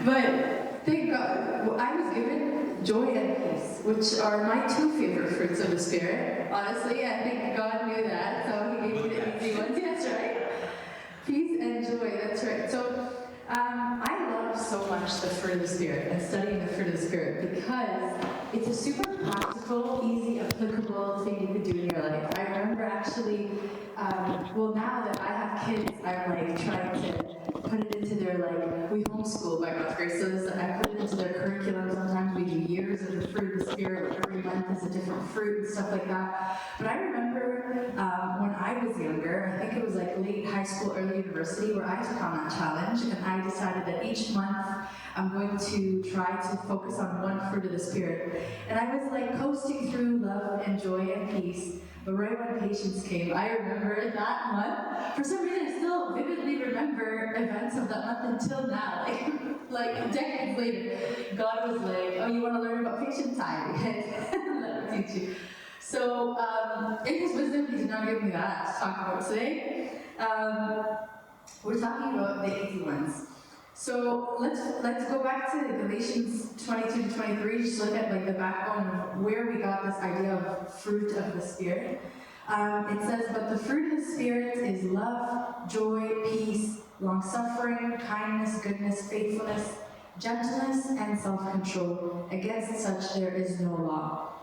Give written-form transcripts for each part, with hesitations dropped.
But thank God, I was given joy and peace, which are my two favorite fruits of the Spirit. Honestly, I think God knew that, so He gave me the easy ones. Yes, right? Peace and joy, that's right. So, I love so much the fruit of the Spirit and studying the fruit of the Spirit because it's a super practical, easy, applicable thing you can do in your life. I remember actually, now that I have kids, I'm like trying to put it into their, we homeschool by God's grace, so I put it into their curriculum. Sometimes we do years of the fruit of the Spirit, every month is a different fruit and stuff like that. But I remember when I was younger, I think it was like late high school, early university, where I took on that challenge, and I decided that each month I'm going to try to focus on one fruit of the Spirit. And I was like coasting through love and joy and peace, but right when patience came, I remember that month, for some reason I still vividly remember events of that month until now, like decades later. God was like, oh, you want to learn about patience time? Let me teach you. So, in His wisdom, He did not give me that to talk about today. We're talking about the easy ones. So let's go back to Galatians 22 to 23, just look at the backbone of where we got this idea of fruit of the Spirit. It says, but the fruit of the Spirit is love, joy, peace, long-suffering, kindness, goodness, faithfulness, gentleness, and self-control. Against such there is no law.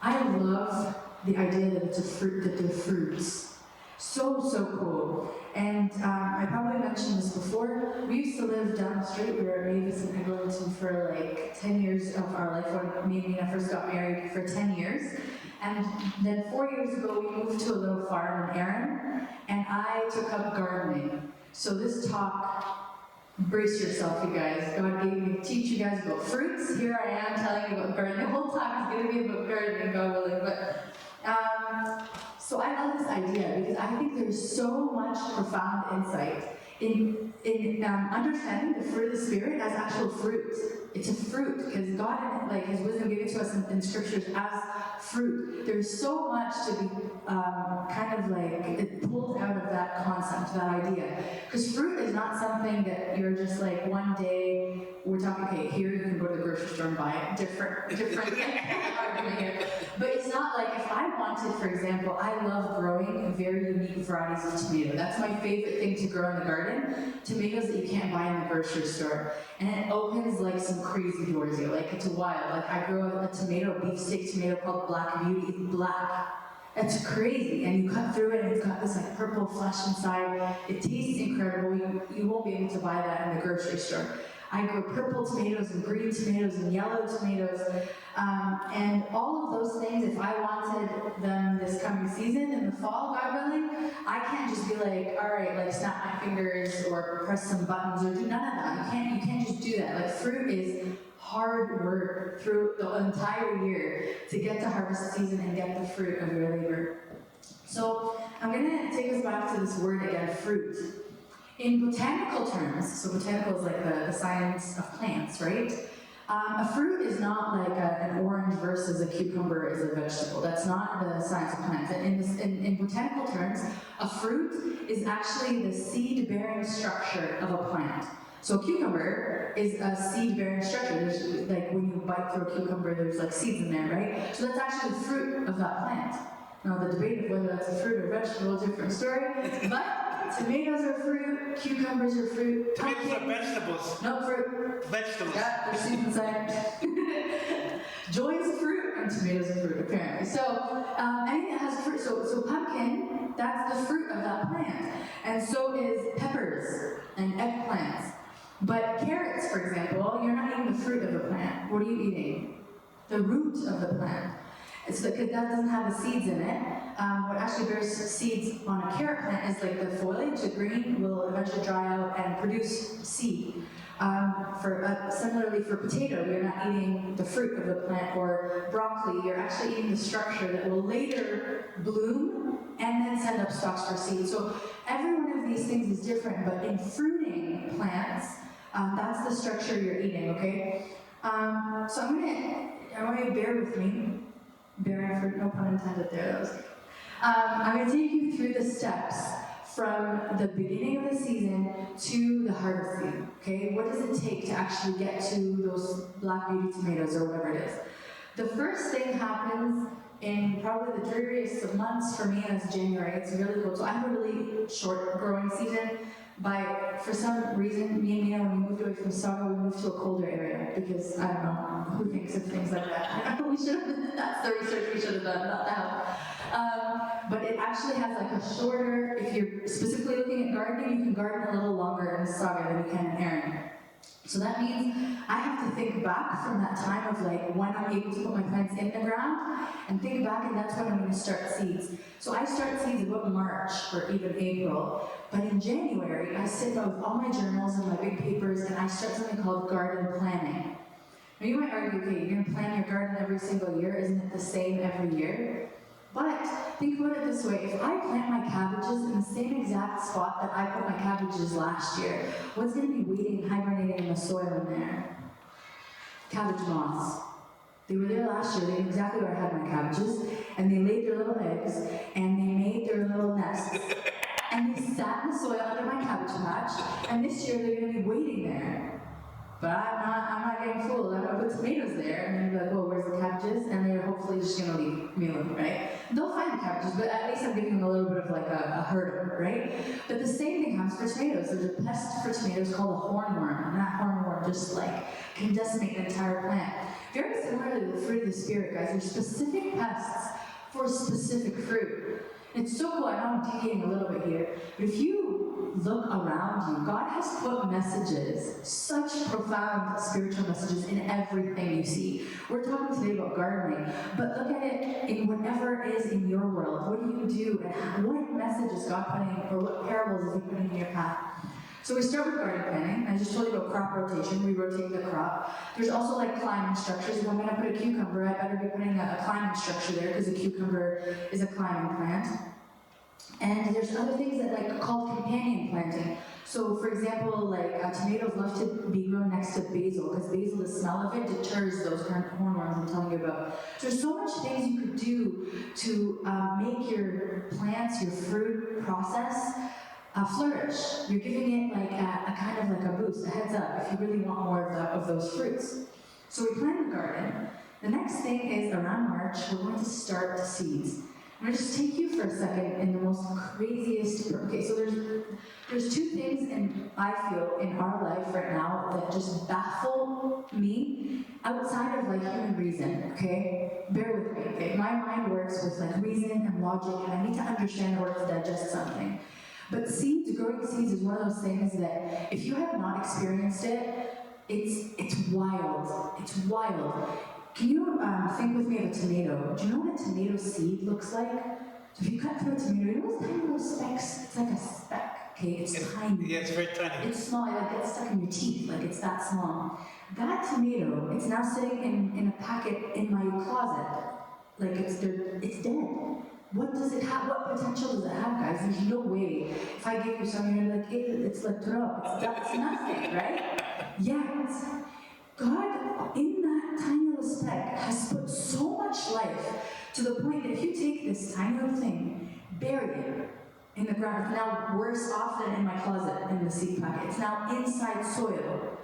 I love the idea that it's a fruit, that they're fruits. So cool. And I probably mentioned this before. We used to live down the street. We were at Mavis and Eglinton for 10 years of our life when me and Nina first got married for 10 years. And then 4 years ago, we moved to a little farm in Erin, and I took up gardening. So this talk, brace yourself, you guys. God gave me to teach you guys about fruits. Here I am telling you about gardening. The whole talk is going to be about gardening, God willing. But so I love this idea because I think there's so much profound insight in understanding the fruit of the Spirit as actual fruit. It's a fruit because God, His wisdom given to us in scriptures as fruit. There's so much to be it pulled out of that concept, that idea. Because fruit is not something that you're just one day we're talking. Okay, here you can go to the grocery store and buy it. Different argument here. But it's not if I wanted, for example, I love growing very unique varieties of tomato. That's my favorite thing to grow in the garden. Tomatoes that you can't buy in the grocery store. And it opens some crazy doors here. It's wild. I grow a tomato, a beefsteak tomato called Black Beauty. It's black. It's crazy. And you cut through it and it's got this purple flesh inside. It tastes incredible. You won't be able to buy that in the grocery store. I grow purple tomatoes and green tomatoes and yellow tomatoes. And all of those things, if I wanted them this coming season in the fall, God willing, I can't just be all right, snap my fingers or press some buttons or do none of that. You can't just do that. Fruit is hard work through the entire year to get to harvest season and get the fruit of your labor. So I'm going to take us back to this word again, fruit. In botanical terms, so botanical is the science of plants, right? A fruit is not an orange versus a cucumber is a vegetable. That's not the science of plants. In botanical terms, a fruit is actually the seed-bearing structure of a plant. So a cucumber is a seed-bearing structure. There's when you bite through a cucumber, there's seeds in there, right? So that's actually the fruit of that plant. Now the debate of whether that's a fruit or vegetable is a different story, but tomatoes are fruit, cucumbers are fruit. Tomatoes are vegetables. No, fruit. Vegetables. Yeah, there's seeds inside. Joy is a fruit, and tomatoes are fruit, apparently. So, anything that has fruit, so pumpkin, that's the fruit of that plant. And so is peppers and eggplants. But carrots, for example, you're not eating the fruit of the plant. What are you eating? The root of the plant. It's because that doesn't have the seeds in it. What actually bears seeds on a carrot plant is the foliage, the green, will eventually dry out and produce seed. Similarly for potato, you're not eating the fruit of the plant, or broccoli, you're actually eating the structure that will later bloom and then send up stalks for seed. So every one of these things is different, but in fruiting plants, that's the structure you're eating, okay? So I want you to bear with me. Bearing fruit, no pun intended there, that was I'm going to take you through the steps from the beginning of the season to the harvest season, okay? What does it take to actually get to those black beauty tomatoes or whatever it is? The first thing happens in probably the dreariest of months for me, and it's January. It's really cold. So I have a really short growing season. For some reason, me and Mina, when we moved away from Saga, we moved to a colder area because, I don't know, who thinks of things like that? I don't know, we should have, that's the research we should have done, not now. But it actually has like a shorter, if you're specifically looking at gardening, you can garden a little longer in Saga than you can in Erin. So that means I have to think back from that time of like when I'm able to put my plants in the ground and think back, and that's when I'm going to start seeds. So I start seeds about March or even April, but in January I sit down with all my journals and my big papers and I start something called garden planning. Now you might argue, okay, you're going to plan your garden every single year, isn't it the same every year? But think about it this way, if I plant my cabbages in the same exact spot that I put my cabbages last year, what's going to be waiting and hibernating in the soil in there? Cabbage moths. They were there last year, they knew exactly where I had my cabbages, and they laid their little eggs, and they made their little nests. And they sat in the soil under my cabbage patch, and this year they're going to be waiting there. But I'm not getting fooled. I'm going to put tomatoes there, and then be like, well, where's the cabbages? And they're hopefully just going to leave me alone, right? They'll find the cabbages, but at least I'm giving them a little bit of like a hurdle, right? But the same thing happens for tomatoes. There's a pest for tomatoes called a hornworm, and that hornworm just like can decimate the entire plant. Very similar to the fruit of the Spirit, guys. There's specific pests for specific fruit. It's so cool. I know I'm deviating a little bit here, but if you look around you, God has put messages, such profound spiritual messages in everything you see. We're talking today about gardening, but look at it in whatever is in your world. What do you do, and what message is God putting, or what parables is He putting in your path? So we start with garden planning. I just told you about crop rotation. We rotate the crop. There's also like climbing structures. If I'm going to put a cucumber, I better be putting a climbing structure there because a cucumber is a climbing plant. And there's other things that like called companion planting. So for example, like tomatoes love to be grown next to basil because basil, the smell of it deters those hornworms I'm telling you about. So there's so much things you could do to make your plants, your fruit process flourish. You're giving it like a kind of like a boost, a heads up, if you really want more of those fruits. So we plant the garden. The next thing is around March, we're going to start seeds. I'm going to just take you for a second in the most craziest. Okay, so there's two things I feel in our life right now that just baffle me outside of like human reason, okay? Bear with me, okay? My mind works with like reason and logic, and I need to understand in order to digest something. But seeds, growing seeds is one of those things that if you have not experienced it, it's wild. It's wild. Can you think with me of a tomato? Do you know what a tomato seed looks like? So if you cut through a tomato, you know those tiny little specks? It's like a speck, okay? It's tiny. Yeah, it's very tiny. It's small, like it's stuck in your teeth, like it's that small. That tomato, it's now sitting in a packet in my closet. Like it's dead. What does it have? What potential does it have, guys? There's no way. If I give you some, you're like, it's like that's nothing, right? Yet, God, in that tiny little speck, has put so much life to the point that if you take this tiny little thing, bury it in the ground, it's now worse off than in my closet in the seed packet. It's now inside soil.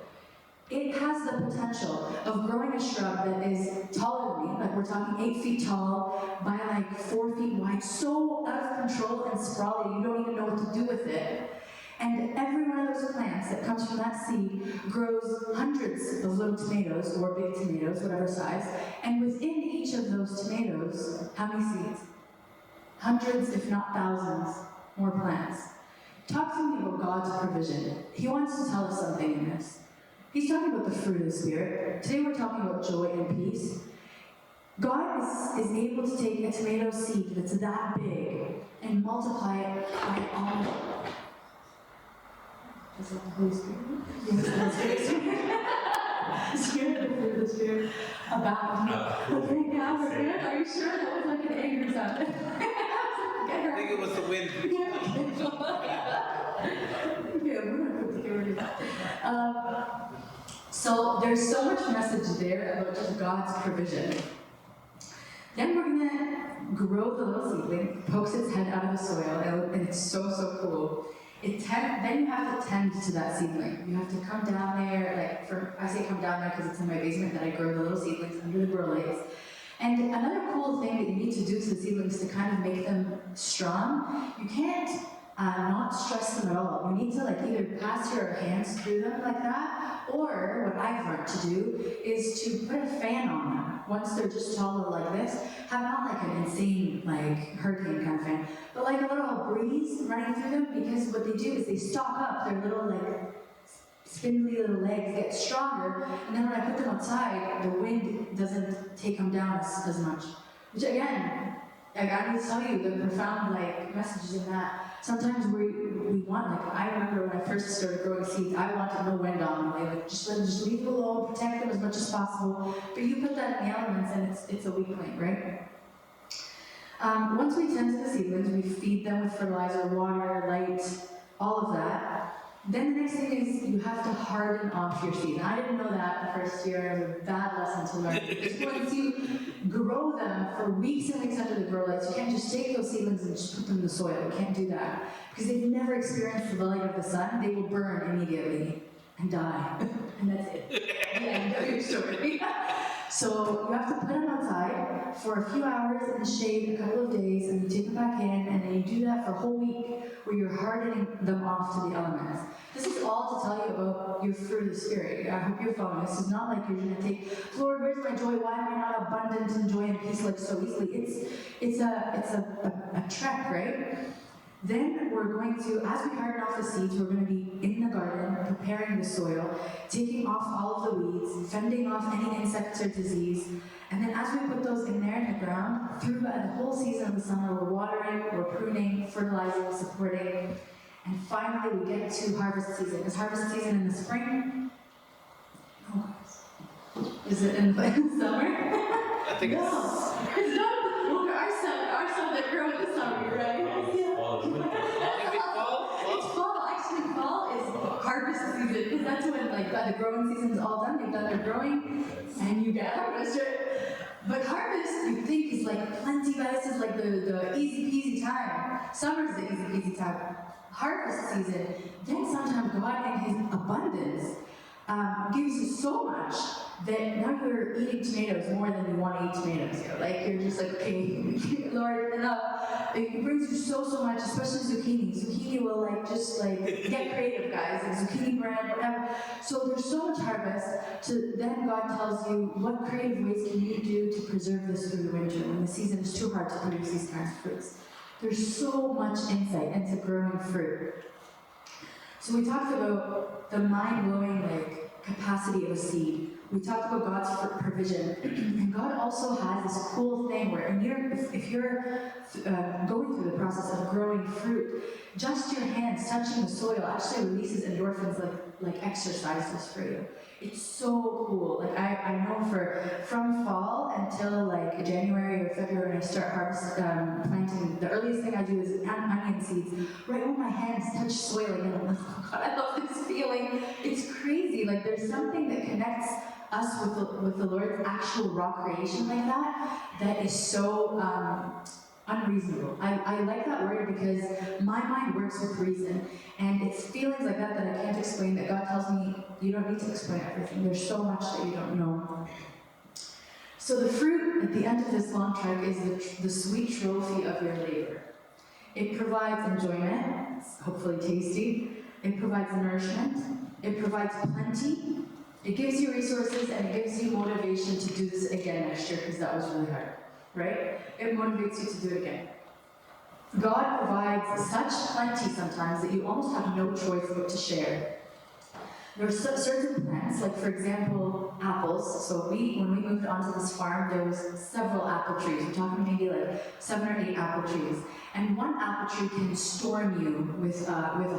It has the potential of growing a shrub that is taller than me, like we're talking 8 feet tall by like 4 feet wide, so out of control and sprawly, you don't even know what to do with it. And every one of those plants that comes from that seed grows hundreds of little tomatoes, or big tomatoes, whatever size, and within each of those tomatoes, how many seeds? Hundreds, if not thousands, more plants. Talk to me about God's provision. He wants to tell us something in this. He's talking about the fruit of the Spirit. Today we're talking about joy and peace. God is able to take a tomato seed that's that big and multiply it by all. Is that the Holy Spirit? Yes, the Holy Spirit. Spirit, the fruit of the Spirit. Abound. Okay, now we're good. Are you sure that was like an angry sound? I think it was the wind. Yeah, we're going to put the word So there's so much message there about just God's provision. Then we're gonna grow the little seedling, pokes its head out of the soil, and it's so, so cool. Then you have to tend to that seedling. You have to come down there, I say come down there because it's in my basement that I grow the little seedlings under the grow lights. And another cool thing that you need to do to the seedlings to kind of make them strong, you can't not stress them at all. You need to either pass your hands through them like that, or what I've learned to do is to put a fan on them. Once they're just taller like this, have not an insane hurricane kind of fan, but a little breeze running through them, because what they do is they stalk up, their little spindly little legs get stronger, and then when I put them outside, the wind doesn't take them down as much. Which again, I need to tell you the profound messages in that. Sometimes we want, I remember when I first started growing seeds, I wanted no wind on them. Just leave them alone, protect them as much as possible. But you put that in the elements and it's a weak link, right? Once we tend to the seedlings, we feed them with fertilizer, water, light, all of that. Then the next thing is you have to harden off your seed. I didn't know that the first year. It was a bad lesson to learn. Just once you grow them for weeks and weeks under the grow lights, you can't just take those seedlings and just put them in the soil. You can't do that. Because they've never experienced the light of the sun, they will burn immediately and die. And that's it. The end of your story. So you have to put them outside for a few hours in the shade, a couple of days, and you take them back in, and then you do that for a whole week where you're hardening them off to the elements. This is all to tell you about your fruit of the Spirit. I hope you're following. This is not like you're going to take, Lord, where's my joy? Why am I not abundant in joy and peace so easily? It's a trek, right? Then we're going to, as we harden off the seeds, we're going to be in the garden, preparing the soil, taking off all of the weeds, fending off any insects or disease. And then as we put those in there in the ground, through the whole season of the summer, we're watering, we're pruning, fertilizing, supporting. And finally, we get to harvest season. Is harvest season in the spring? No. Is it in the summer? I think no. It's not. Well, our sun that grow in the summer, right? It's fall. Actually, fall is harvest season, because that's when the growing season is all done. They've done their growing, and you get harvest. But harvest, you think, is plenty, but this is the easy peasy time. Summer's the easy peasy time. Harvest season, then sometimes God in His abundance gives you so much that now you're eating tomatoes more than you want to eat tomatoes. You're just okay, Lord, enough. It brings you so much, especially zucchini. Zucchini will get creative, guys. Zucchini bread, whatever. So there's so much harvest. Then God tells you what creative ways can you do to preserve this through the winter when the season is too hard to produce these kinds of fruits. There's so much insight into growing fruit. So we talked about the mind-blowing capacity of a seed. We talked about God's provision, and God also has this cool thing where, if you're going through the process of growing fruit, just your hands touching the soil actually releases endorphins like exercise does for you. It's so cool. I know from fall until January or February when I start planting, the earliest thing I do is onion seeds. Right when my hands touch soil again, I'm like, oh God, I love this feeling. It's crazy. There's something that connects us with the Lord's actual raw creation like that is so unreasonable. I like that word because my mind works with reason, and it's feelings like that I can't explain, that God tells me you don't need to explain everything. There's so much that you don't know. So the fruit at the end of this long trek is the sweet trophy of your labor. It provides enjoyment, it's hopefully tasty. It provides nourishment. It provides plenty. It gives you resources, and it gives you motivation to do this again next year, because that was really hard, right? It motivates you to do it again. God provides such plenty sometimes that you almost have no choice but to share. There are certain plants, for example, apples. So when we moved onto this farm, there was several apple trees. We're talking maybe 7 or 8 apple trees. And one apple tree can storm you with a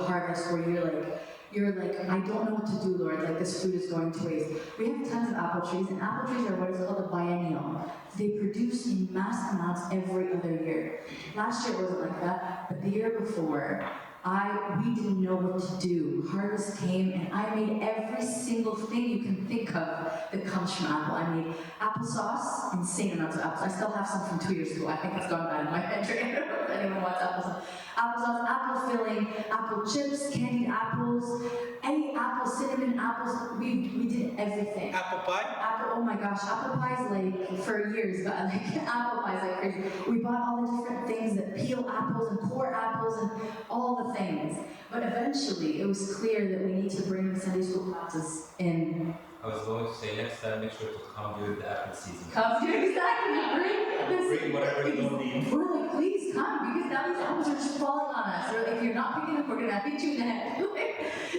harvest where you're like, I don't know what to do, Lord, this fruit is going to waste. We have tons of apple trees, and apple trees are what is called a biennial. They produce in mass amounts every other year. Last year it wasn't like that, but the year before, we didn't know what to do. Harvest came, and I made every single thing you can think of that comes from apple. I made applesauce, insane amounts of apples. I still have some from 2 years ago. I think it's gone bad in my pantry. I don't know if anyone wants applesauce. Applesauce, apple filling, apple chips, candied apples, any apples, cinnamon apples. We did everything. Apple pie? Oh my gosh, apple pie's like for years, but like apple pie's like crazy. We bought all the different things that peel apples and core apples and all the things. But eventually it was clear that we need to bring the Sunday school classes in. I was going to say next time make sure to come during the apple season. Come to exactly. Bring whatever you don't need. We're like, please come, because now these apples are just falling on us. Or if you're not picking up, we're gonna hit you in the head.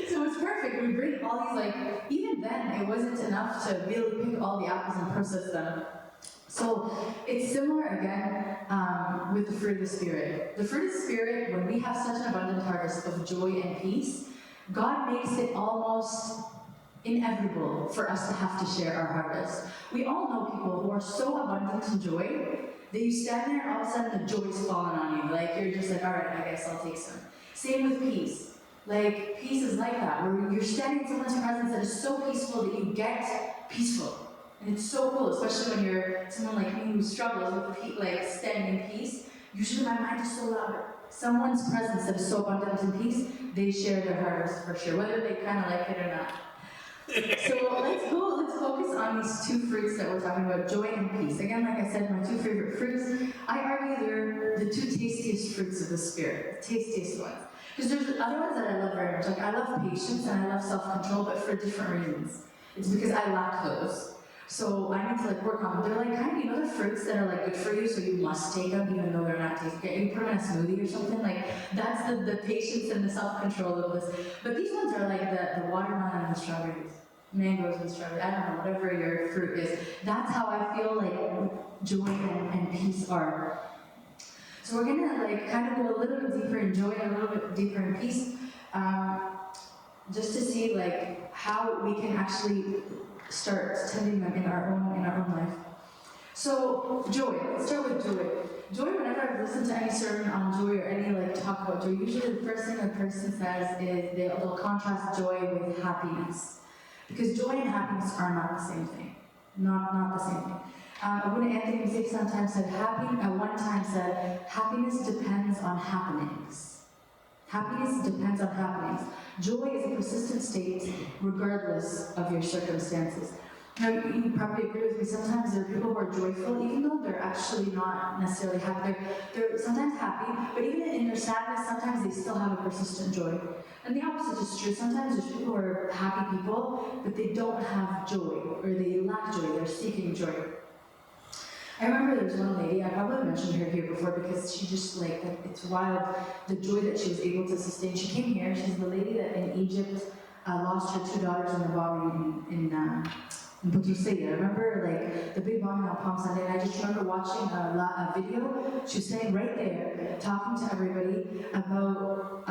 So it's perfect. We bring all these, like, even then it wasn't enough to really pick all the apples and process them. So it's similar again with the fruit of the Spirit. The fruit of the Spirit, when we have such an abundant harvest of joy and peace, God makes it almost inevitable for us to have to share our harvest. We all know people who are so abundant in joy that you stand there and all of a sudden the joy's falling on you. Like you're just like, all right, I guess I'll take some. Same with peace. Like peace is like that, where you're standing in someone's presence that is so peaceful that you get peaceful. And it's so cool, especially when you're someone like me who struggles with like standing in peace. Usually my mind is so loud. Someone's presence that is so abundant in peace, they share their harvest for sure, whether they kind of like it or not. So let's focus on these two fruits that we're talking about, joy and peace. Again, like I said, my two favorite fruits, I argue they're the two tastiest fruits of the Spirit, the tastiest ones. Because there's other ones that I love very much, like I love patience and I love self-control, but for different reasons. It's because I lack those. So I need to like work on them. They're like kind of, you know, the fruits that are like good for you, so you must take them even though they're not tasty. You put them in a smoothie or something, like that's the patience and the self-control of this. But these ones are like the watermelon and the strawberries, mangoes and strawberries, I don't know, whatever your fruit is. That's how I feel like joy and peace are. So we're gonna like kind of go a little bit deeper in joy and a little bit deeper in peace, just to see like how we can actually start tending them in our own life. So joy. Let's start with joy. Joy. Whenever I've listened to any sermon on joy or any like talk about joy, usually the first thing the person says is they'll contrast joy with happiness, because joy and happiness are not the same thing. Not the same thing. When Anthony Music sometimes said one time said happiness depends on happenings. Happiness depends on happenings. Joy is a persistent state regardless of your circumstances. Now, you probably agree with me, sometimes there are people who are joyful, even though they're actually not necessarily happy. They're sometimes happy, but even in their sadness, sometimes they still have a persistent joy. And the opposite is true. Sometimes there's people who are happy people, but they don't have joy, or they lack joy, they're seeking joy. I remember there was one lady, I probably mentioned her here before because she just like, it's wild, the joy that she was able to sustain. She came here, she's the lady that in Egypt lost her 2 daughters in the bombing in Butusaya. I remember like the big bombing on Palm Sunday, and I just remember watching a video. She was standing right there, talking to everybody about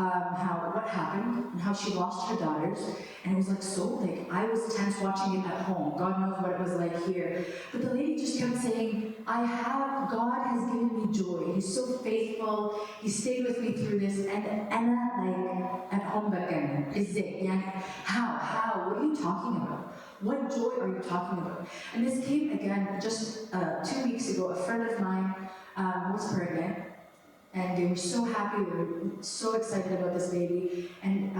what happened and how she lost her daughters. And it was like so like I was tense watching it at home. God knows what it was like here. But the lady just kept saying, God has given me joy. He's so faithful. He stayed with me through this. And Anna like at home again. Is it? Yeah. How? What are you talking about? What joy are you talking about? And this came again just 2 weeks ago. A friend of mine was pregnant, and they were so happy. They were so excited about this baby. And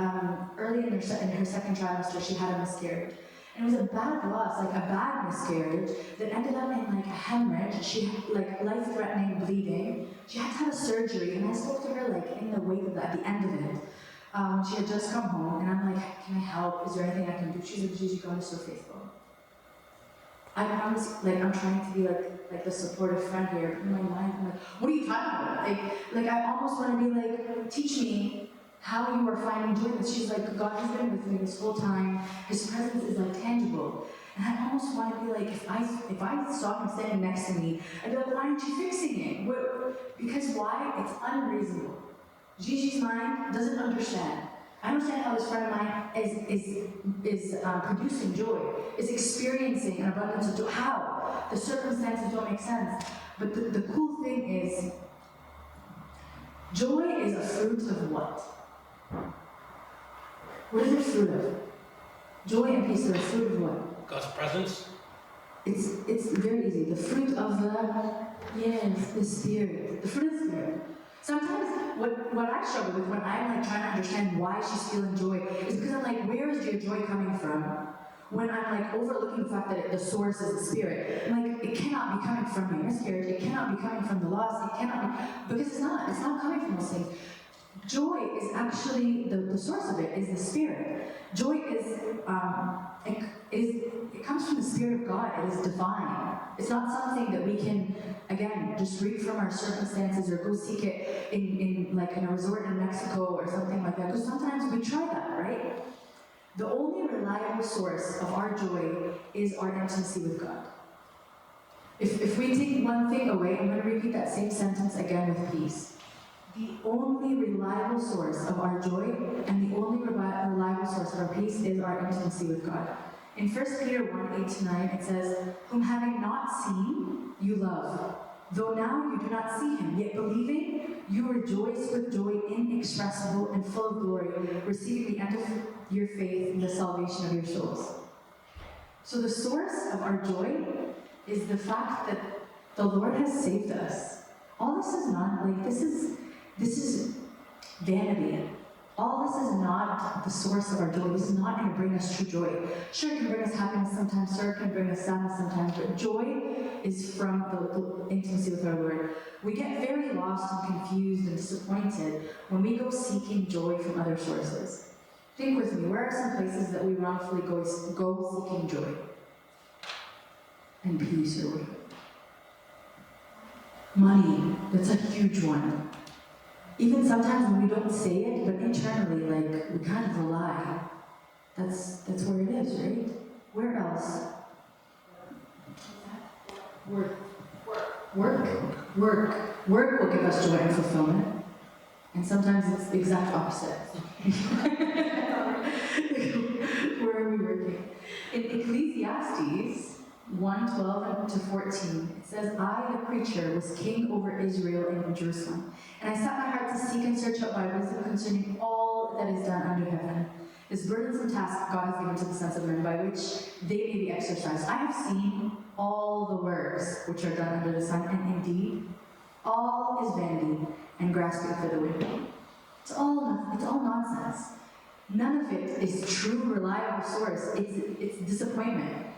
early in her second trimester, she had a miscarriage. And it was a bad loss, like a bad miscarriage that ended up in like a hemorrhage. She had like life-threatening bleeding. She had to have a surgery, and I spoke to her like in the wake of that, at the end of it. She had just come home, and I'm like, can I help? Is there anything I can do? She's like, Gigi, God is so faithful. I promise, like, I'm trying to be like the supportive friend here. In my mind, I'm like, what are you talking about? Like I almost want to be like, teach me how you are finding joy in this. She's like, God has been with me this whole time. His presence is like tangible. And I almost want to be like, if I saw him standing next to me, I'd be like, why aren't you fixing it? Because why? It's unreasonable. Gigi's mind doesn't understand. I understand how this friend of mine is producing joy, is experiencing an abundance of joy. How? The circumstances don't make sense. But the cool thing is, joy is a fruit of what? What is the fruit of? Joy and peace are the fruit of what? God's presence. It's very easy. The fruit of the Spirit. The fruit of the Spirit. Sometimes what I struggle with when I'm like trying to understand why she's feeling joy is because I'm like, where is your joy coming from? When I'm like overlooking the fact that the source is the Spirit. I'm like, it cannot be coming from your miscarriage, it cannot be coming from the loss, it cannot be, because it's not coming from those things. Joy is actually, the source of it is the Spirit. Joy it comes from the Spirit of God. It is divine. It's not something that we can, again, just read from our circumstances or go seek it in a resort in Mexico or something like that. Because sometimes we try that, right? The only reliable source of our joy is our intimacy with God. If we take one thing away, I'm going to repeat that same sentence again with peace. The only reliable source of our joy and the only reliable source of our peace is our intimacy with God. In 1 Peter 1:8-9, it says, "Whom having not seen, you love. Though now you do not see him, yet believing, you rejoice with joy inexpressible and full of glory, receiving the end of your faith in the salvation of your souls." So the source of our joy is the fact that the Lord has saved us. All this is not, this is vanity. All this is not the source of our joy. This is not going to bring us true joy. Sure, it can bring us happiness sometimes, sure, it can bring us sadness sometimes, but joy is from the intimacy with our Lord. We get very lost and confused and disappointed when we go seeking joy from other sources. Think with me, where are some places that we wrongfully go seeking joy? And peace or whatever. Money, that's a huge one. Even sometimes when we don't say it, but internally, we kind of rely. That's where it is, right? Where else? Work will give us joy and fulfillment. And sometimes it's the exact opposite. Where are we working? In Ecclesiastes 1:12-14, it says, "I, the preacher, was king over Israel in Jerusalem. And I set my heart to seek and search out by wisdom concerning all that is done under heaven. This burdensome task God has given to the sons of men, by which they may be exercised. I have seen all the works which are done under the sun, and indeed, all is vanity and grasping for the wind." It's all nonsense. None of it is true, reliable source. It's disappointment.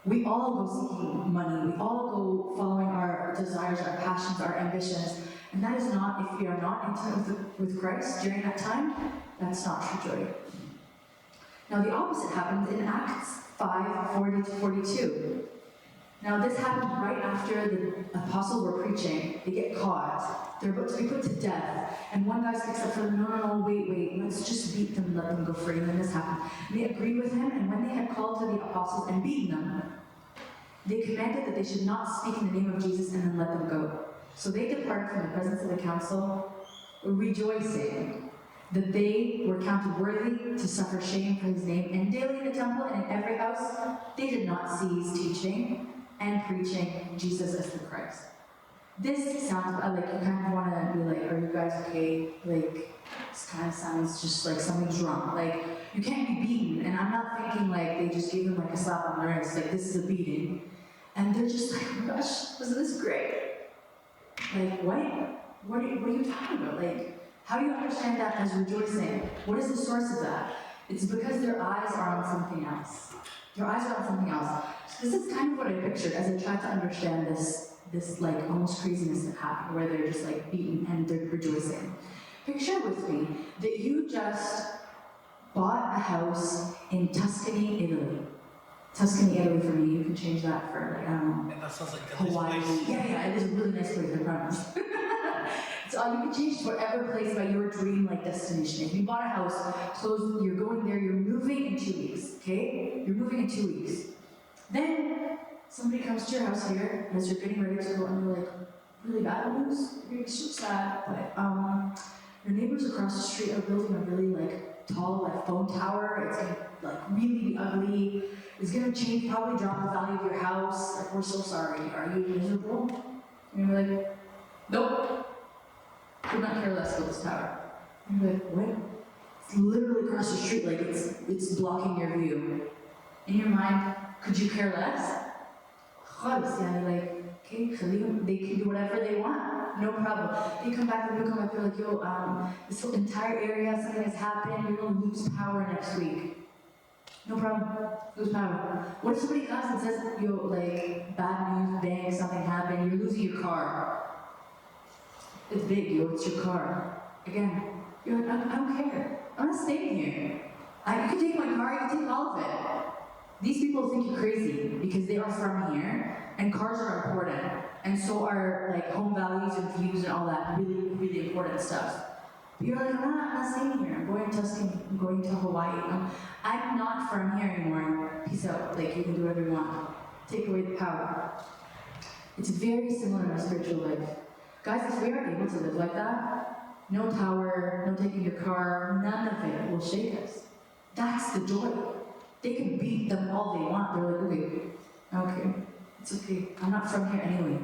We all go seeking money. We all go following our desires, our passions, our ambitions. And that is not, if we are not intimate with Christ during that time, that's not true joy. Now the opposite happens in Acts 5:40-42. Now this happened right after the apostles were preaching. They get caught. They're about to be put to death. And one guy speaks up for them, no, wait, let's just beat them, let them go free. And then this happened. And they agreed with him, and when they had called to the apostles and beaten them, they commanded that they should not speak in the name of Jesus and then let them go. So they departed from the presence of the council, rejoicing that they were counted worthy to suffer shame for his name. And daily in the temple and in every house, they did not cease teaching and preaching Jesus as the Christ. This sounds like you kind of want to be like, are you guys okay? This kind of sounds just like something's wrong. You can't be beaten. And I'm not thinking they just gave him a slap on the wrist, this is a beating. And they're just like, oh my gosh, wasn't this great? What? What are you talking about? How do you understand that as rejoicing? What is the source of that? It's because their eyes are on something else. Their eyes are on something else. So this is kind of what I pictured as I tried to understand this almost craziness that happened, where they're just beaten and they're rejoicing. Picture with me that you just bought a house in Tuscany, Italy. Tuscany, Italy for me, you can change that for, I don't know, That sounds like a Hawaii. nice place. Yeah, it is a really nice place, I promise. So you can change to whatever place by your dream destination. If you bought a house, close, you're going there, you're moving in 2 weeks, okay? You're moving in 2 weeks. Then somebody comes to your house here as you're getting ready to go, and you're really bad news. You're so sad, but your neighbors across the street are building a really tall phone tower. It's gonna really be ugly. It's gonna change, probably drop the value of your house. We're so sorry. Are you miserable? And you're like, nope. Could not care less about this tower. And you're like, what? literally across the street, like it's blocking your view. In your mind, could you care less? خالص يعني like, okay, خليهم, they can do whatever they want, no problem. They come back, they're like, yo, this whole entire area, something has happened, you're gonna lose power next week. No problem, lose power. What if somebody comes and says, yo, like, bad news, bang, something happened, you're losing your car. It's big, yo, it's your car. Again, you're like, I don't care. I'm not staying here. You can take my car, you can take all of it. These people think you're crazy because they are from here, and cars are important, and so are like home values and views and all that really, really important stuff. But you're like, I'm not staying here. I'm going to Tuscany. I'm going to Hawaii. I'm not from here anymore. Peace out. Like, you can do whatever you want. Take away the power. It's very similar in our spiritual life. Guys, if we are able to live like that, no tower, no taking your car, none of it will shake us. That's the joy. They can beat them all they want. They're like, okay, it's okay. I'm not from here anyway.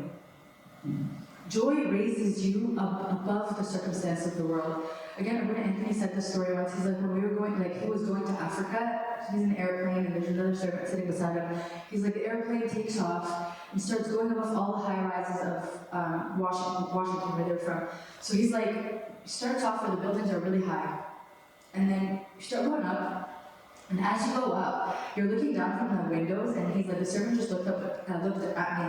Joy raises you up above the circumstance of the world. Again, when Anthony said this story once, he's like, when we were going, like, he was going to Africa, he's in an airplane, and there's another servant sitting beside him. He's like, the airplane takes off and starts going above all the high rises of Washington, where they're from. So he's like, starts off where the buildings are really high, and then you start going up. And as you go up, you're looking down from the windows, and he's like, the servant just looked at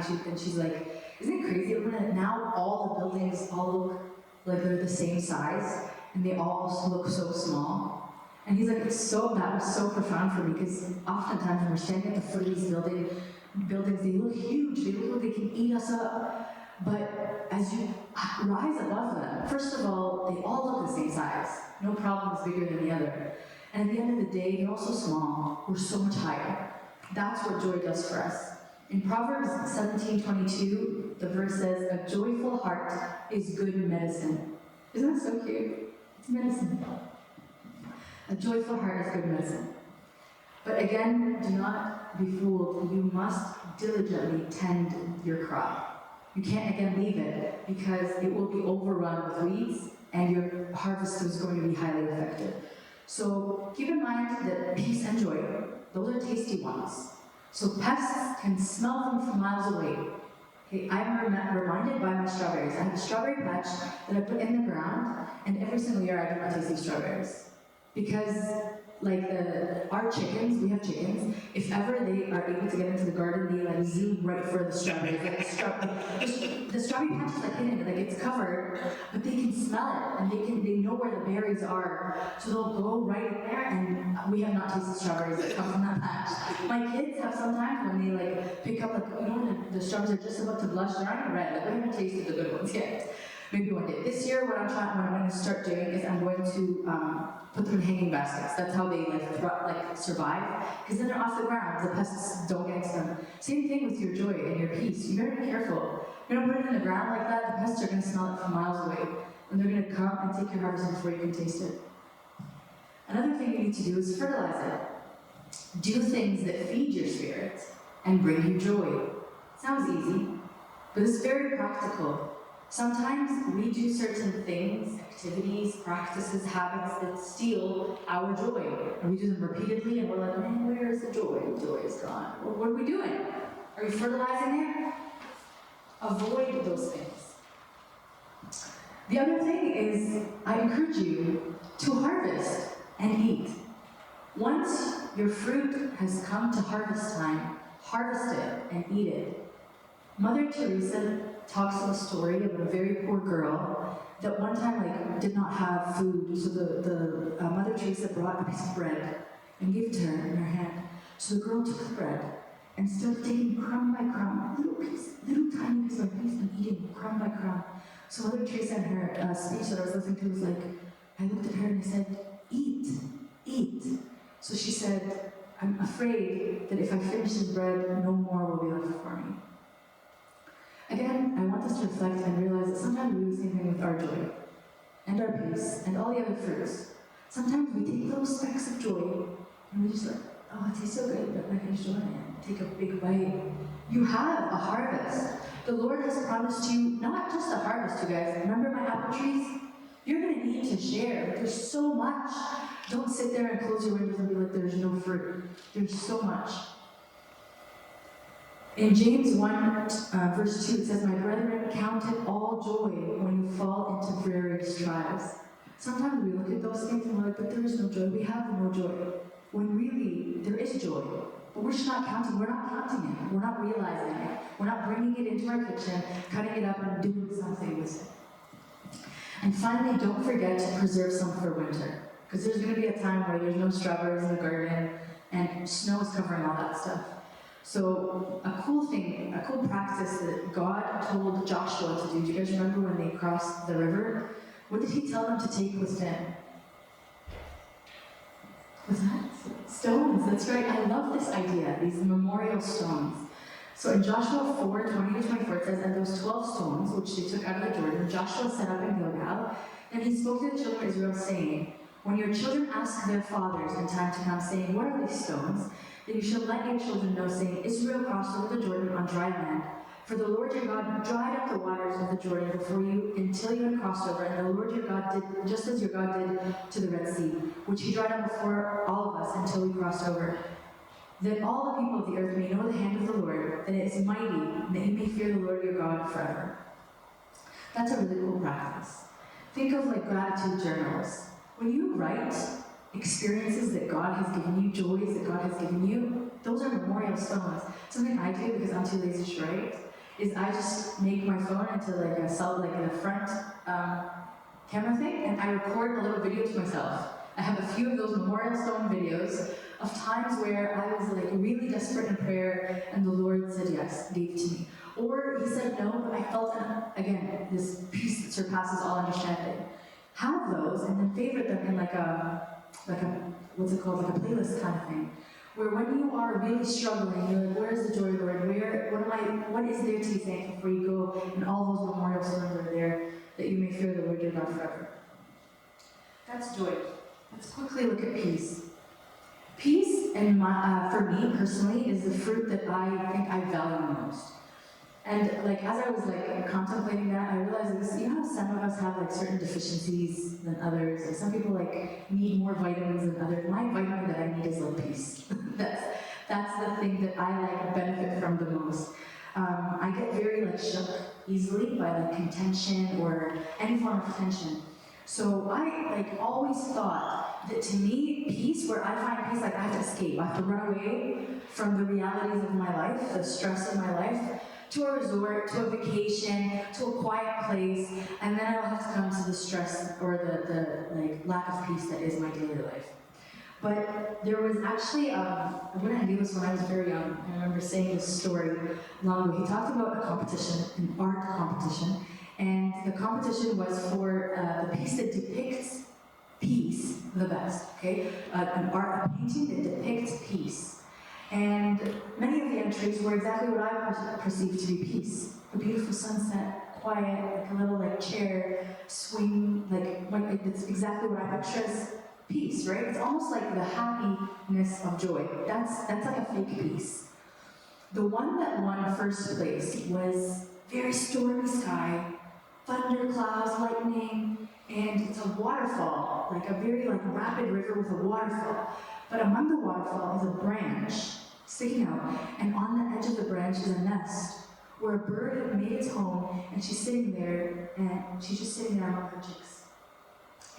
me, and she's like, isn't it crazy? Now all the buildings all look like they're the same size, and they all look so small. And he's like, that was so profound for me, because oftentimes when we're standing at the foot of these buildings, they look huge, they look like they can eat us up. But as you rise above them, first of all, they all look the same size. No problem is bigger than the other. And at the end of the day, they're all so small. We're so much higher. That's what joy does for us. In Proverbs 17:22, the verse says, a joyful heart is good medicine. Isn't that so cute? It's medicine. A joyful heart is good medicine. But again, do not be fooled. You must diligently tend your crop. You can't again leave it, because it will be overrun with weeds, and your harvest is going to be highly affected. So keep in mind that peace and joy, those are tasty ones. So pests can smell them from miles away. Okay, I'm reminded by my strawberries. I have a strawberry patch that I put in the ground, and every single year I do not taste these strawberries. Because, like our chickens, we have chickens, if ever they are able to get into the garden, they like zoom right for the strawberries. Like the strawberry patch is like hidden, like it's covered, but they can smell it, and they know where the berries are, so they'll go right in there, and we have not tasted strawberries that come from that patch. My kids have sometimes when they like pick up, like, when the strawberries are just about to blush, they're not even red, like we haven't tasted the good ones yet. Maybe one day. This year, what I'm going to start doing is I'm going to put them in hanging baskets. That's how they survive. Because then they're off the ground. The pests don't get to them. Same thing with your joy and your peace. You better be careful. You don't put it in the ground like that. The pests are going to smell it from miles away, and they're going to come and take your harvest before you can taste it. Another thing you need to do is fertilize it. Do things that feed your spirit and bring you joy. Sounds easy, but it's very practical. Sometimes we do certain things, activities, practices, habits that steal our joy. And we do them repeatedly, and we're like, man, where is the joy? The joy is gone. Well, what are we doing? Are we fertilizing it? Avoid those things. The other thing is, I encourage you to harvest and eat. Once your fruit has come to harvest time, harvest it and eat it. Mother Teresa talks of a story of a very poor girl that one time did not have food, so the Mother Teresa brought a piece of bread and gave it to her in her hand. So the girl took the bread and started taking crumb by crumb, little tiny piece by piece, and eating crumb by crumb. So Mother Teresa in her speech that I was listening to was like, I looked at her and I said, eat, eat. So she said, I'm afraid that if I finish this bread, no more will be left for me. Again, I want us to reflect and realize that sometimes we do the same thing with our joy, and our peace, and all the other fruits. Sometimes we take little specks of joy, and we just like, oh, it tastes so good, but I can just joy and take a big bite. You have a harvest. The Lord has promised you not just a harvest, you guys. Remember my apple trees? You're going to need to share. There's so much. Don't sit there and close your windows and be like, there's no fruit. There's so much. In James 1, verse 2, it says, my brethren, count it all joy when you fall into various trials. Sometimes we look at those things and we're like, but there is no joy. We have no joy. When really, there is joy. But we're just not counting. We're not counting it. We're not realizing it. We're not bringing it into our kitchen, cutting it up and doing something with it. And finally, don't forget to preserve some for winter. Because there's going to be a time where there's no strawberries in the garden and snow is covering all that stuff. So a cool thing, a cool practice that God told Joshua to do. Do you guys remember when they crossed the river? What did he tell them to take with them? Was that? Stones, that's right. I love this idea, these memorial stones. So in Joshua 4, 20 to 24, it says, and those 12 stones, which they took out of the Jordan, Joshua set up in Gilgal, and he spoke to the children of Israel, saying, when your children ask their fathers in time to come, saying, what are these stones? Then you shall let your children know, saying, Israel crossed over the Jordan on dry land. For the Lord your God dried up the waters of the Jordan before you until you had crossed over, and the Lord your God did just as your God did to the Red Sea, which he dried up before all of us until we crossed over. That all the people of the earth may know the hand of the Lord, that it is mighty, and that you may fear the Lord your God forever. That's a really cool practice. Think of like gratitude journals. When you write experiences that God has given you, joys that God has given you, those are memorial stones. Something I do because I'm too lazy to write is I just make my phone into like a front camera thing, and I record a little video to myself. I have a few of those memorial stone videos of times where I was like really desperate in prayer and the Lord said yes, gave to me. Or he said no, but I felt, again, this peace that surpasses all understanding. Have those and then favorite them in like a what's it called, like a playlist kind of thing. Where when you are really struggling, you're like, where's the joy, Lord? What is there to be thankful for? You go, and all those memorial stones are there, that you may fear the Lord your God forever. That's joy. Let's quickly look at peace. Peace, and for me personally, is the fruit that I think I value most. And like as I was like contemplating that, I realized this, you know how some of us have like certain deficiencies than others, and some people like need more vitamins than others. My vitamin that I need is like peace. that's the thing that I like benefit from the most. I get very like shook easily by like contention or any form of tension. So I like always thought that to me, peace, where I find peace, like I have to escape. I have to run away from the realities of my life, the stress of my life, to a resort, to a vacation, to a quiet place, and then I'll have to come to the stress or the like lack of peace that is my daily life. But there was actually, I wouldn't do this when I was very young. I remember saying this story long ago. He talked about a competition, an art competition, and the competition was for the piece that depicts peace the best, okay? A painting that depicts peace. And many of the entries were exactly what I perceived to be peace. A beautiful sunset, quiet, like a little like chair, swing, like it's exactly what I picture as peace, right? It's almost like the happiness of joy. That's like a fake peace. The one that won first place was very stormy sky, thunder clouds, lightning, and it's a waterfall, like a very like rapid river with a waterfall. But among the waterfall is a branch sticking out, and on the edge of the branch is a nest where a bird had made its home, and she's sitting there, and she's just sitting there among her chicks.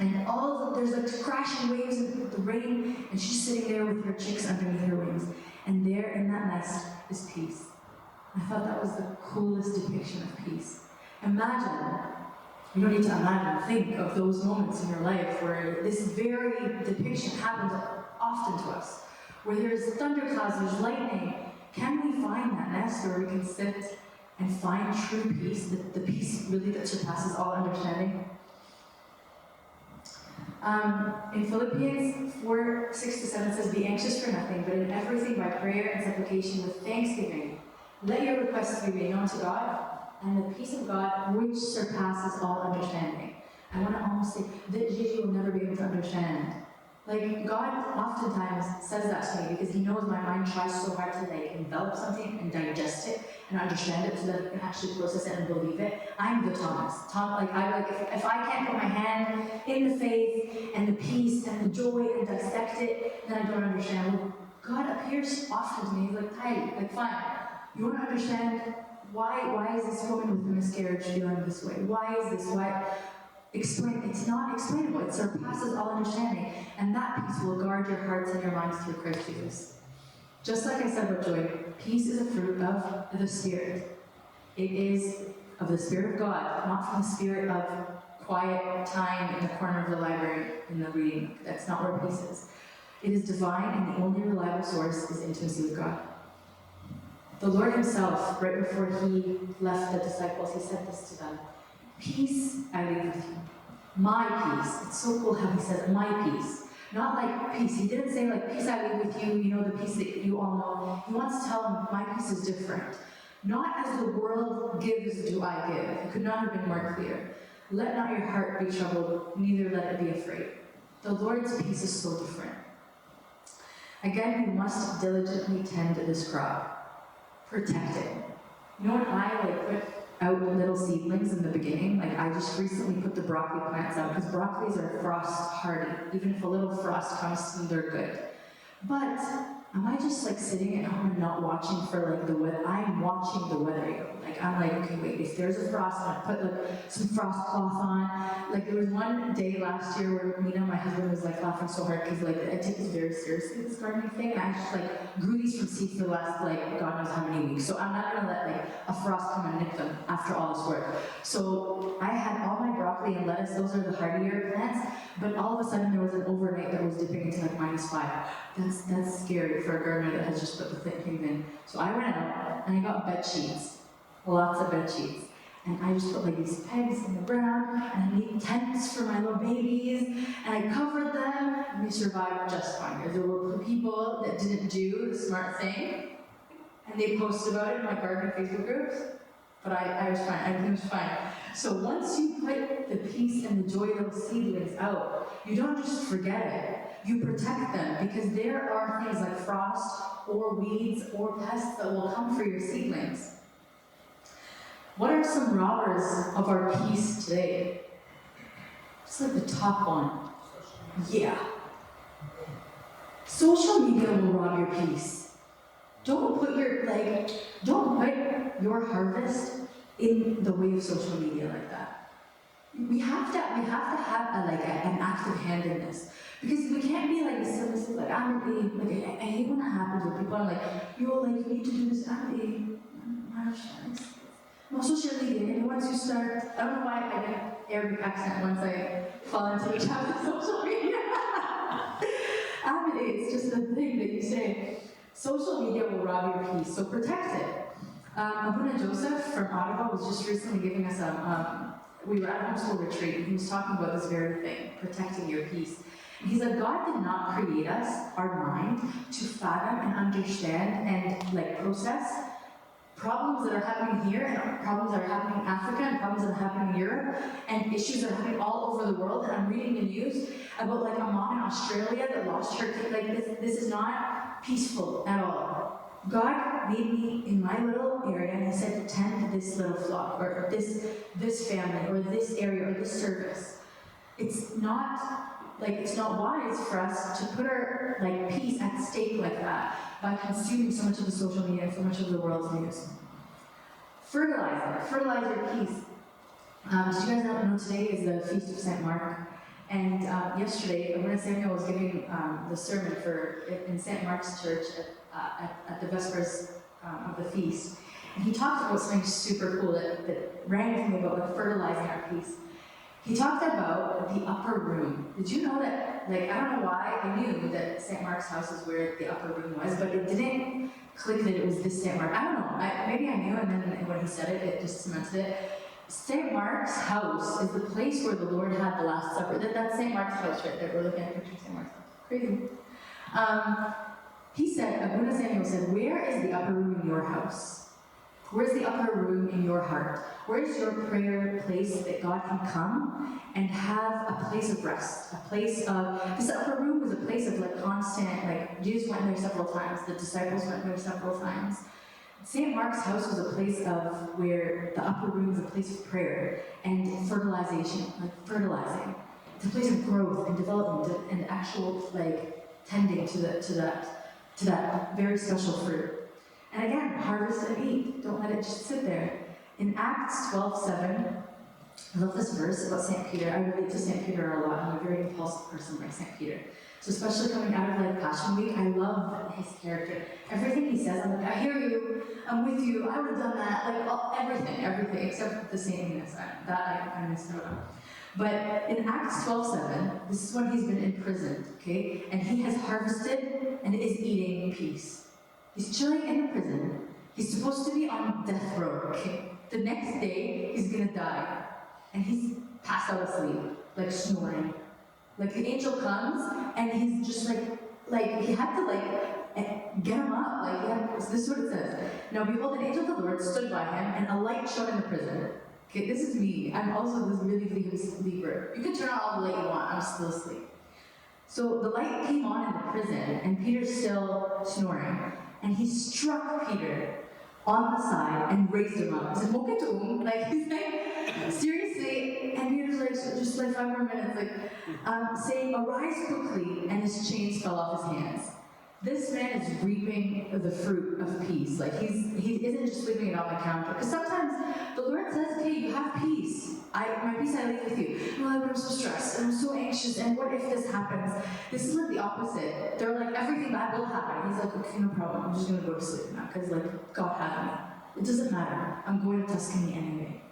And there's like crashing waves of the rain, and she's sitting there with her chicks underneath her wings. And there in that nest is peace. I thought that was the coolest depiction of peace. Imagine, you don't need to imagine, think of those moments in your life where this very depiction happens often to us, where there's thunderclouds, there's lightning. Can we find that nest where we can sit and find true peace, the peace really that surpasses all understanding? In Philippians 4, 6 to 7 says, be anxious for nothing, but in everything by prayer and supplication with thanksgiving, let your requests be made known to God, and the peace of God, which surpasses all understanding. I want to almost say that Gigi will never be able to understand. Like, God oftentimes says that to me because He knows my mind tries so hard to like envelop something and digest it and understand it so that I can actually process it and believe it. I'm the Thomas. If I can't put my hand in the faith and the peace and the joy and dissect it, then I don't understand. Well, God appears often to me. He's like, Ty, like, fine. You want to understand why is this woman with a miscarriage feeling this way? Why is this? Why? Explain. It's not explainable. It surpasses all understanding. And that peace will guard your hearts and your minds through Christ Jesus. Just like I said about joy, peace is a fruit of the Spirit. It is of the Spirit of God, not from the spirit of quiet time in the corner of the library in the reading. That's not where peace is. It is divine, and the only reliable source is intimacy with God. The Lord Himself, right before He left the disciples, He said this to them: peace I leave with you. My peace. It's so cool how He says my peace. Not like peace. He didn't say like peace I leave with you, you know, the peace that you all know. He wants to tell them my peace is different. Not as the world gives do I give. It could not have been more clear. Let not your heart be troubled, neither let it be afraid. The Lord's peace is so different. Again, you must diligently tend this crop. Protect it. You know when I put out little seedlings in the beginning, I just recently put the broccoli plants out because broccolis are frost hardy. Even if a little frost comes to them, they're good. But am I just sitting at home and not watching for the weather? I'm watching the weather, yo. I'm okay, wait, if there's a frost, I'm gonna put some frost cloth on. There was one day last year where Mina, my husband, was laughing so hard because I take this very seriously, this gardening thing, and I just grew these from seeds for the last God knows how many weeks. So I'm not gonna let a frost come and nick them after all this work. So I had all my broccoli and lettuce, those are the hardier plants, but all of a sudden there was an overnight that was dipping into -5. That's scary for a gardener that has just put the thing in. So I went out and I got bed sheets. Lots of bed sheets. And I just put these pegs in the ground, and I made tents for my little babies, and I covered them, and they survived just fine. There were people that didn't do the smart thing, and they posted about it in my gardening Facebook groups, but I was fine. Everything was fine. So once you put the peace and the joy little seedlings out, you don't just forget it. You protect them, because there are things like frost, or weeds, or pests that will come for your seedlings. What are some robbers of our peace today? Just the top one. Yeah. Social media will rob your peace. Don't put your harvest in the way of social media like that. We have to have an active hand in this. Because we can't be submissive, I'm really, I hate when that happens where people are you need to do this, well, social media, and once you start, I don't know why I get an Arabic accent once I fall into the trap of social media. It's just the thing that you say. Social media will rob your peace, so protect it. Abuna Joseph from Ottawa was just recently giving us we were at a homeschool retreat, and he was talking about this very thing, protecting your peace. And he said, God did not create us, our mind, to fathom and understand and process problems that are happening here, and problems that are happening in Africa, and problems that are happening in Europe, and issues that are happening all over the world. And I'm reading the news about a mom in Australia that lost her kid. This is not peaceful at all. God made me in my little area, and He said, tend this little flock, or this family, or this area, or this service. It's not it's not wise for us to put our peace at stake like that by consuming so much of the social media and so much of the world's news. Fertilize your peace. Did you guys know today is the Feast of St. Mark? And yesterday, when Samuel was giving the sermon in St. Mark's Church at the Vespers of the feast, and he talked about something super cool that rang with me about fertilizing our peace. He talked about the upper room. Did you know that, I don't know why, I knew that St. Mark's house is where the upper room was, but it didn't click that it was this St. Mark. I don't know, maybe I knew, and then when he said it, it just cemented it. St. Mark's house is the place where the Lord had the Last Supper. That's St. Mark's house right there. We're looking at a picture of St. Mark's house. Crazy. He said, Abuna Samuel said, where is the upper room in your house? Where's the upper room in your heart? Where's your prayer place that God can come and have a place of rest? A place of, this upper room was a place of like constant, like Jesus went there several times, the disciples went there several times. St. Mark's house was a place of where the upper room was a place of prayer and fertilization, like fertilizing. It's a place of growth and development and actual like tending to that very special fruit. And again, harvest and eat. Don't let it just sit there. In Acts 12:7, I love this verse about St. Peter. I relate to St. Peter a lot. I'm a very impulsive person like St. Peter. So especially coming out of like Passion Week, I love his character. Everything he says, I'm like, I hear you, I'm with you, I would have done that. Like everything, except the saintliness. That I missed out on. But in Acts 12:7, this is when he's been imprisoned, okay? And he has harvested and is eating peace. He's chilling in the prison. He's supposed to be on death row, okay? The next day, he's gonna die. And he's passed out asleep, like snoring. Like the angel comes, and he's just like he had to get him up. This is what it says. Now behold, an angel of the Lord stood by him, and a light shone in the prison. Okay, this is me. I'm also this really big sleeper. You can turn on all the light you want, I'm still asleep. So the light came on in the prison, and Peter's still snoring. And he struck Peter on the side and raised him up. He said, Moketum, like he's like, seriously, and Peter's like, just like 5 more minutes, saying, arise quickly, and his chains fell off his hands. This man is reaping the fruit of peace. Like he isn't just sleeping it on the counter. Because sometimes the Lord says, okay, you have peace. My peace I leave with you. No, I'm so stressed, and I'm so anxious, and what if this happens? This is like the opposite. They're like, everything bad will happen. He's like, okay, no problem. I'm just gonna go to sleep now, because like God had me. It doesn't matter. I'm going to Tuscany anyway.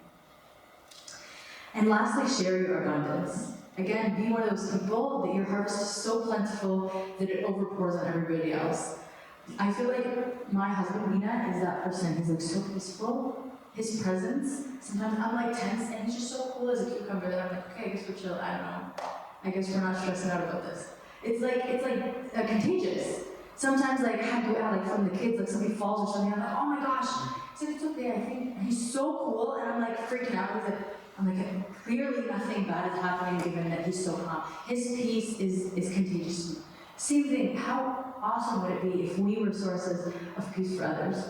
And lastly, share your abundance. Again, be one of those people that your harvest is so plentiful that it overpours on everybody else. I feel like my husband, Nina, is that person. He's like so peaceful. His presence, sometimes I'm like tense, and he's just so cool as a cucumber that I'm like, okay, I guess we're chill. I don't know. I guess we're not stressing out about this. It's like contagious. Sometimes like from the kids, like somebody falls or something, I'm like, oh my gosh. He said, it's okay, I think. And he's so cool, and I'm like freaking out. I'm like, clearly nothing bad is happening given that he's so calm. His peace is contagious. Same thing, how awesome would it be if we were sources of peace for others?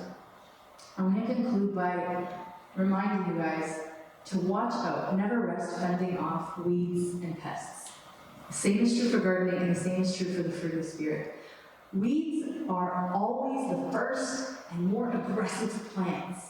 I'm going to conclude by reminding you guys to watch out, never rest fending off weeds and pests. The same is true for gardening, and the same is true for the fruit of the Spirit. Weeds are always the first and more aggressive plants.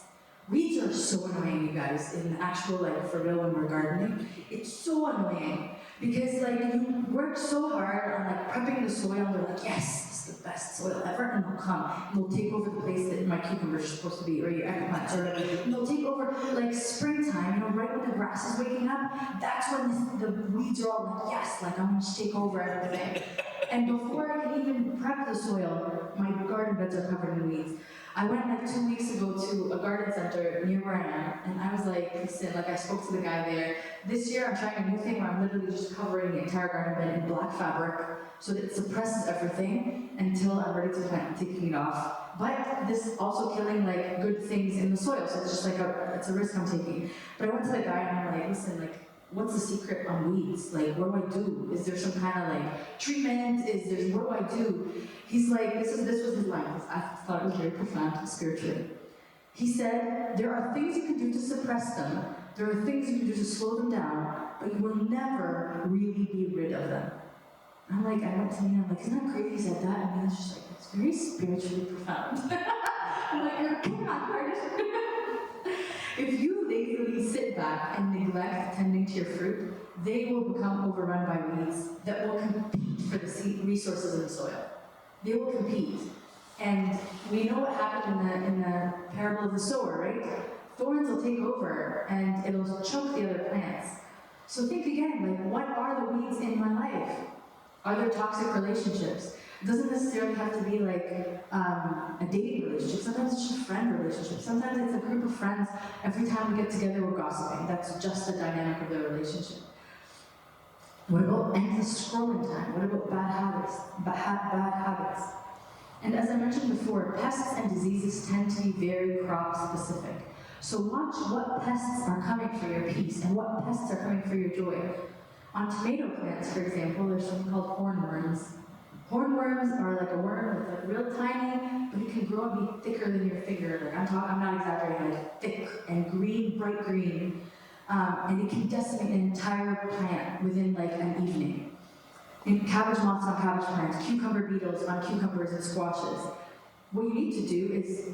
Weeds are so annoying, you guys, in actual, for real when we're gardening. It's so annoying, because, you work so hard on, prepping the soil, and they're like, yes, this is the best soil ever, and they'll come, and they'll take over the place that my cucumbers are supposed to be, or your eggplants, and they'll take over, springtime, right when the grass is waking up, that's when the weeds are all like, yes, I'm gonna take over everything. And before I can even prep the soil, my garden beds are covered in weeds. I went 2 weeks ago to a garden center near where I am, and I was like, listen, I spoke to the guy there. This year I'm trying a new thing where I'm literally just covering the entire garden bed in black fabric so that it suppresses everything until I'm ready to plant and taking it off. But this is also killing good things in the soil, so it's just it's a risk I'm taking. But I went to the guy and I'm like, listen, what's the secret on weeds? What do I do? Is there some kind of treatment? What do I do? He's like, this was his line. I thought it was very profound spiritually. He said, there are things you can do to suppress them. There are things you can do to slow them down, but you will never really be rid of them. I went to Nina, isn't that crazy he said that? And Nina's just it's very spiritually profound. I'm come on, artist. If you lazily sit back and neglect tending to your fruit, they will become overrun by weeds that will compete for the resources in the soil. They will compete. And we know what happened in the parable of the sower, right? Thorns will take over and it'll choke the other plants. So think again, what are the weeds in my life? Are there toxic relationships? It doesn't necessarily have to be a dating relationship. Sometimes it's just a friend relationship. Sometimes it's a group of friends. Every time we get together, we're gossiping. That's just the dynamic of the relationship. What about endless scrolling time? What about bad habits? Bad habits. And as I mentioned before, pests and diseases tend to be very crop specific. So watch what pests are coming for your peace and what pests are coming for your joy. On tomato plants, for example, there's something called hornworms. Hornworms are like a worm that's like real tiny, but it can grow and be thicker than your finger. Like I'm not exaggerating, like thick and green, bright green. And it can decimate an entire plant within like an evening. And cabbage moths on cabbage plants, cucumber beetles on cucumbers and squashes. What you need to do is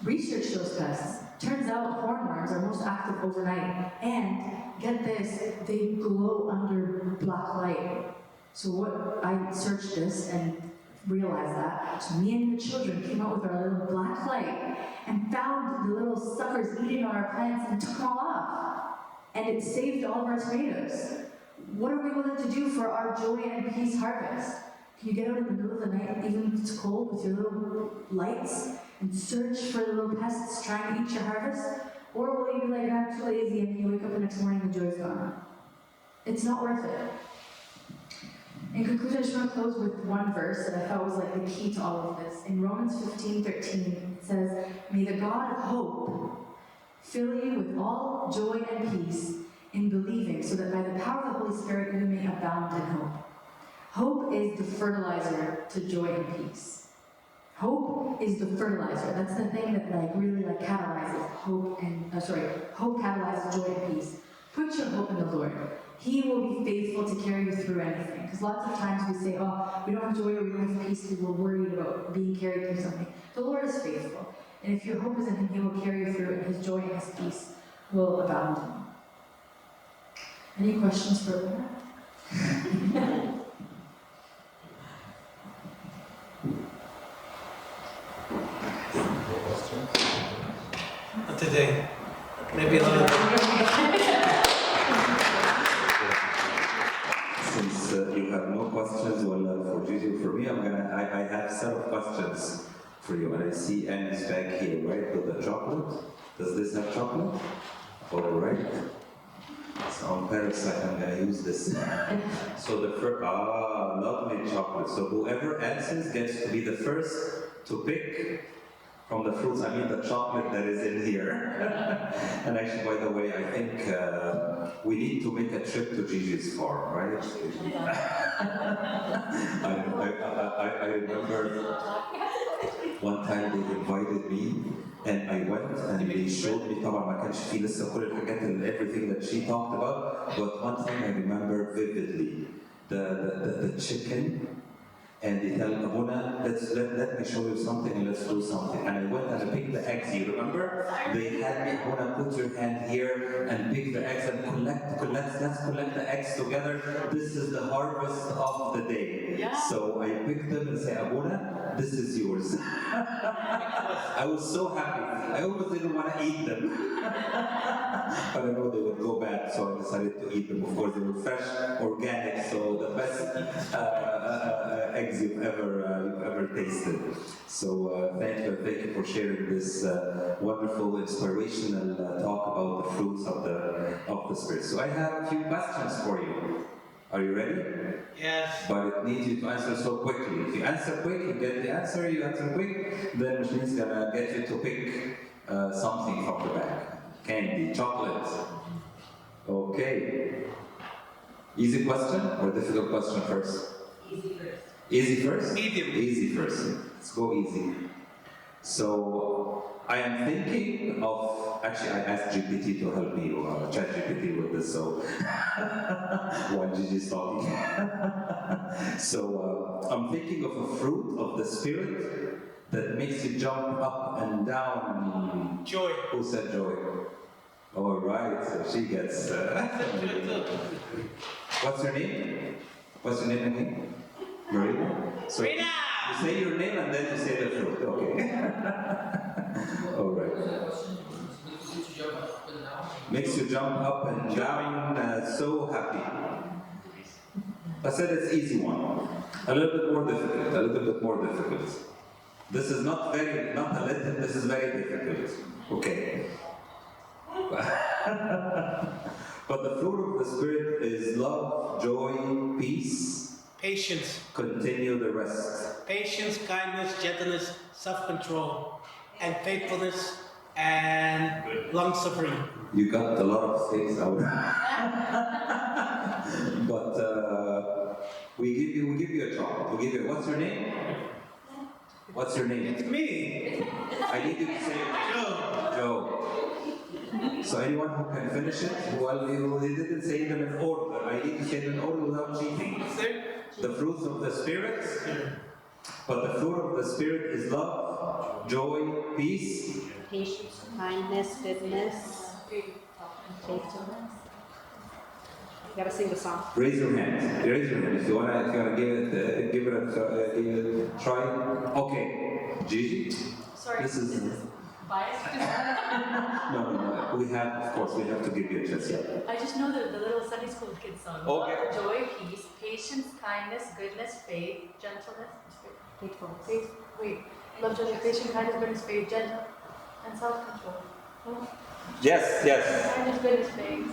research those pests. Turns out hornworms are most active overnight. And get this, they glow under black light. So what I searched this and realized that. So me and the children came out with our little black light and found the little suckers eating on our plants and took them all off. And it saved all of our tomatoes. What are we willing to do for our joy and peace harvest? Can you get out in the middle of the night, even if it's cold, with your little lights and search for the little pests trying to eat your harvest? Or will you be like, I'm too lazy, and you wake up the next morning and the joy's gone? It's not worth it. In conclusion, I just want to close with one verse that I thought was like the key to all of this. In Romans 15:13, it says, "May the God of hope fill you with all joy and peace in believing, so that by the power of the Holy Spirit you may abound in hope." Hope is the fertilizer to joy and peace. Hope is the fertilizer. That's the thing that really catalyzes hope hope catalyzes joy and peace. Put your hope in the Lord. He will be faithful to carry you through anything. Because lots of times we say, oh, we don't have joy or we don't have peace because we're worried about being carried through something. The Lord is faithful. And if your hope is in Him, He will carry you through it, and His joy and His peace will abound. Any questions for that? Not today. Maybe another day. Since you have no questions, for Gigi, for me, I have several questions for you. And I see Annie's back here, right, with the chocolate. Does this have chocolate? All right. So on Parasite, I'm gonna use this. So the first, lovely chocolate. So whoever answers gets to be the first to pick from the fruits. I mean the chocolate that is in here. And actually, by the way, I think we need to make a trip to Gigi's farm, right? I remember one time they invited me, and I went and they showed me, طبعا ما كانش فيه لسه كل الحاجات and everything that she talked about, but one thing I remember vividly, the chicken. And they tell Abuna, let me show you something and let's do something. And I went and I picked the eggs. You remember? They had me, Abuna, put your hand here and pick the eggs and let's collect the eggs together. This is the harvest of the day. Yeah. So I picked them and say, Abuna, this is yours. I was so happy. I almost didn't want to eat them. But I know they would go bad, so I decided to eat them. Of course, they were fresh, organic, so the best eggs you've ever tasted. So thank you for sharing this wonderful, inspirational talk about the fruits of the Spirit. So I have a few questions for you. Are you ready? Yes. But it needs you to answer so quickly. If you answer quick, you get the answer. You answer quick, then Michelle's gonna get you to pick something from the back. Candy, chocolate. Okay. Easy question or difficult question first? Easy first. Easy first? Medium. Easy first. Let's go easy. So, I am thinking of, actually I asked GPT to help me, chat GPT with this, so, while Gigi's talking. So, I'm thinking of a fruit of the Spirit that makes you jump up and down. Joy. Who said joy? All right, so she gets. What's your name? What's your name again? Marina. So Marina! you say your name and then you say the fruit. Okay. All right. Makes you jump up and down. So happy. I said it's easy one. A little bit more difficult. A little bit more difficult. This is not a little. This is very difficult. Okay. But the fruit of the Spirit is love, joy, peace, Patience. Continue the rest. Patience, kindness, gentleness, self-control, and faithfulness, and long-suffering. You got a lot of things out. But we give you a job. We give you. What's your name? What's your name? It's me. I need you to say Joe. Joe. So anyone who can finish it, well, they didn't say them in order. I need to say them in order without cheating. The fruits of the Spirit. But the fruit of the Spirit is love, joy, peace, Patience, kindness, goodness, faithfulness. You gotta sing the song. Raise your hand. Raise your hand if you wanna give it a try. Okay, Gigi. Sorry, This is biased. no. We have, of course, we have to give you a chance. Yeah. I just know the little Sunday school kids song. Okay. Love, joy, peace, patience, kindness, goodness, faith, gentleness. Faithfulness. Wait. Love, joy, patience, kindness, goodness, faith, gentle, and self-control. Oh. Yes. Kindness, goodness, faith.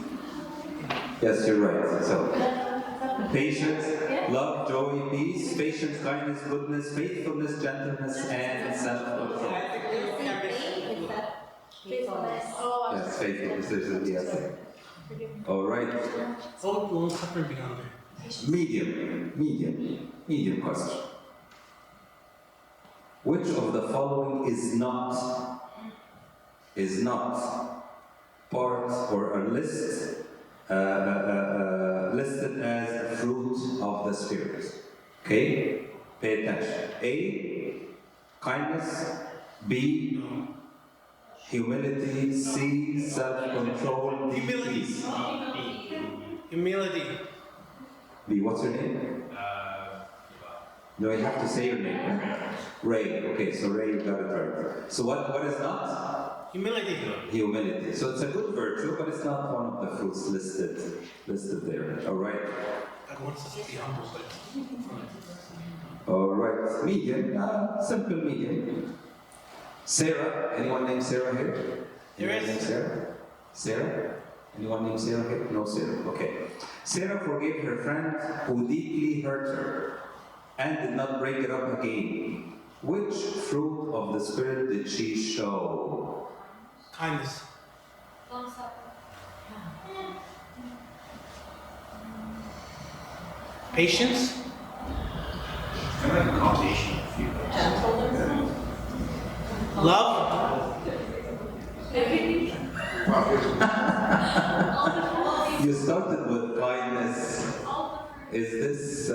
Yes, you're right. So, Self-control. patience, love, joy, peace, patience, kindness, goodness, faithfulness, gentleness, and self-control. Faithfulness. Oh, I'm Yes, sorry. faithfulness is yes. Forgive me. All right. Oh, long-suffering beyond there. Medium question. Which of the following is not part or a list listed as the fruit of the Spirit? Okay, pay attention. A, kindness. B, humility. C, self-control. D, peace. Humility. B, what's your name? No, you have to say your name. Ray. Okay, so Ray, you got it right. So what is not? Humility. Humility. So it's a good virtue, but it's not one of the fruits listed there. All right. God wants us to be humble, but All right. Medium. Simple medium. Sarah. Anyone named Sarah here? There Anyone is. named Sarah? Sarah? Anyone named Sarah here? No Sarah. Okay. Sarah forgave her friend who deeply hurt her and did not bring it up again. Which fruit of the Spirit did she show? kindness. Patience. Kind of like a combination of a few. Love. You started with kindness. Is this?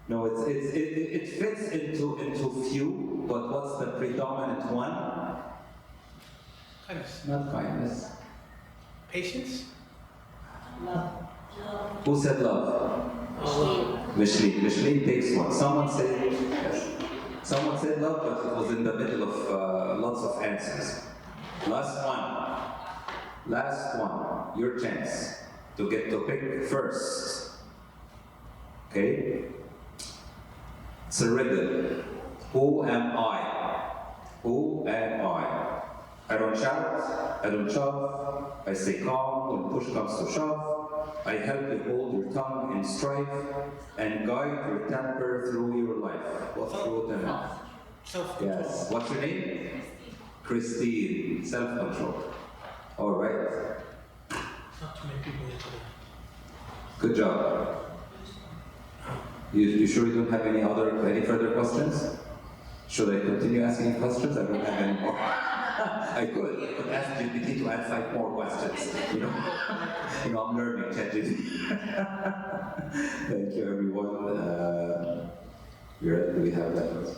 No, it fits into few, but what's the predominant one? Kindness. Not kindness. Patience. Who said love? Love. Micheline takes one. Someone said yes. Someone said love, but it was in the middle of lots of answers. Last one. Your chance to get to pick first. Okay? It's a riddle. Who am I? Who am I? I don't shout, I don't shove, I stay calm when push comes to shove. I help you hold your tongue in strife and guide your temper through your life. What fruit am I? Self-control. Yes. What's your name? Christine. Self-control. All right. Not too many people into it. Good job. You sure you don't have any further questions? Should I continue asking questions? I don't have any more. I could ask GPT to add 5 more questions. I'm learning ChatGPT. Thank you, everyone. Do we have that?